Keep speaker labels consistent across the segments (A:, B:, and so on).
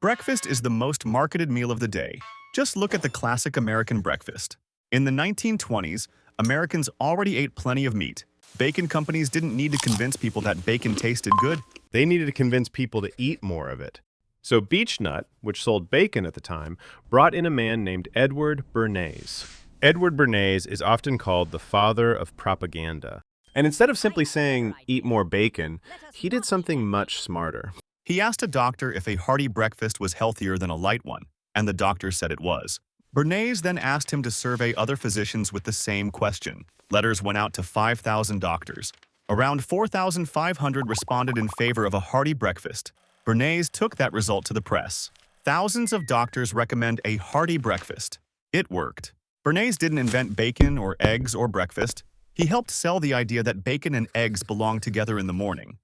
A: Breakfast is the most marketed meal of the day. Just look at the classic American breakfast. In the 1920s, Americans already ate plenty of meat. Bacon companies didn't need to convince people that bacon tasted good.
B: They needed to convince people to eat more of it. So Beech-Nut, which sold bacon at the time, brought in a man named Edward Bernays. Edward Bernays is often called the father of propaganda. And instead of simply saying, eat more bacon, he did something much smarter.
A: He asked a doctor if a hearty breakfast was healthier than a light one, and the doctor said it was. Bernays then asked him to survey other physicians with the same question. Letters went out to 5,000 doctors. Around 4,500 responded in favor of a hearty breakfast. Bernays took that result to the press. Thousands of doctors recommend a hearty breakfast. It worked. Bernays didn't invent bacon or eggs or breakfast. He helped sell the idea that bacon and eggs belong together in the morning.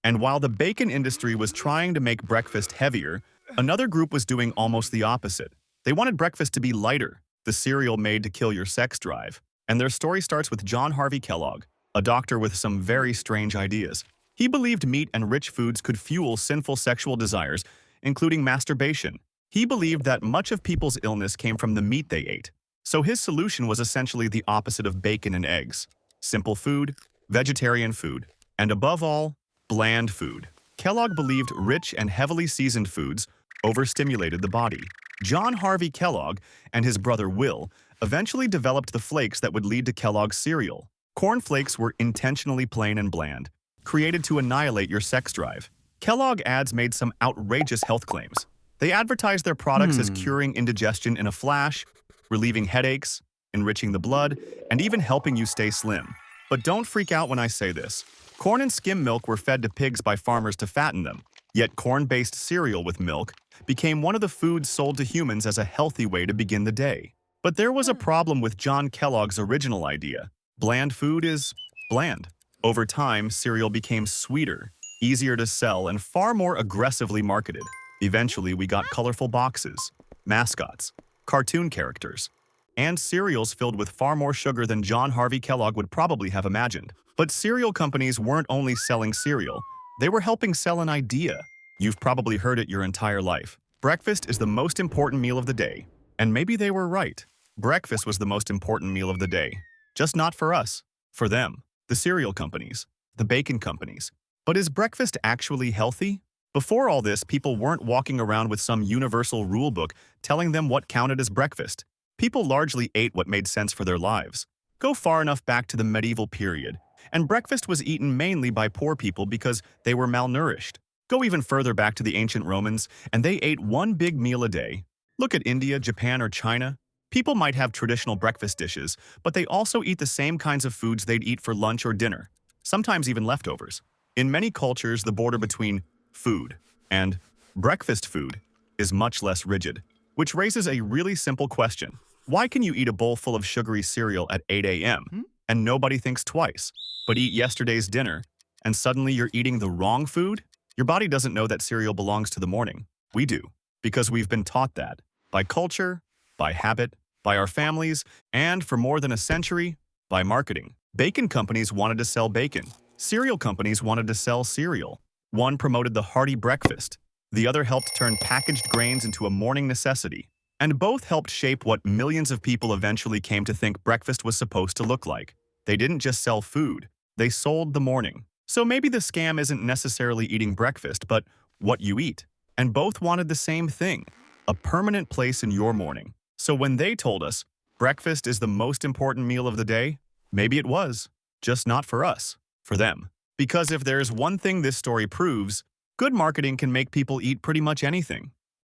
A: And while the bacon industry was trying to make breakfast heavier, another group was doing almost the opposite. They wanted breakfast to be lighter, the cereal made to kill your sex drive. And their story starts with John Harvey Kellogg, a doctor with some very strange ideas. He believed meat and rich foods could fuel sinful sexual desires, including masturbation. He believed that much of people's illness came from the meat they ate. So his solution was essentially the opposite of bacon and eggs. Simple food, vegetarian food, and above all, bland food. Kellogg believed rich and heavily seasoned foods overstimulated the body. John Harvey Kellogg and his brother Will eventually developed the flakes that would lead to Kellogg's cereal. Corn flakes were intentionally plain and bland, created to annihilate your sex drive. Kellogg ads made some outrageous health claims. They advertised their products as curing indigestion in a flash, relieving headaches, enriching the blood, and even helping you stay slim. But don't freak out when I say this. Corn and skim milk were fed to pigs by farmers to fatten them. Yet corn-based cereal with milk became one of the foods sold to humans as a healthy way to begin the day. But there was a problem with John Kellogg's original idea. Bland food is bland. Over time, cereal became sweeter, easier to sell, and far more aggressively marketed. Eventually, we got colorful boxes, mascots, cartoon characters, and cereals filled with far more sugar than John Harvey Kellogg would probably have imagined. But cereal companies weren't only selling cereal, they were helping sell an idea. You've probably heard it your entire life. Breakfast is the most important meal of the day. And maybe they were right. Breakfast was the most important meal of the day. Just not for us. For them. The cereal companies. The bacon companies. But is breakfast actually healthy? Before all this, people weren't walking around with some universal rule book telling them what counted as breakfast. People largely ate what made sense for their lives. Go far enough back to the medieval period, and breakfast was eaten mainly by poor people because they were malnourished. Go even further back to the ancient Romans, and they ate one big meal a day. Look at India, Japan, or China. People might have traditional breakfast dishes, but they also eat the same kinds of foods they'd eat for lunch or dinner, sometimes even leftovers. In many cultures, the border between food and breakfast food is much less rigid, which raises a really simple question. Why can you eat a bowl full of sugary cereal at 8 a.m. and nobody thinks twice, but eat yesterday's dinner, and suddenly you're eating the wrong food? Your body doesn't know that cereal belongs to the morning. We do, because we've been taught that, by culture, by habit, by our families, and for more than a century, by marketing. Bacon companies wanted to sell bacon. Cereal companies wanted to sell cereal. One promoted the hearty breakfast. The other helped turn packaged grains into a morning necessity. And both helped shape what millions of people eventually came to think breakfast was supposed to look like. They didn't just sell food, they sold the morning. So maybe the scam isn't necessarily eating breakfast, but what you eat. And both wanted the same thing, a permanent place in your morning. So when they told us, breakfast is the most important meal of the day, maybe it was, just not for us, for them. Because if there's one thing this story proves, good marketing can make people eat pretty much anything.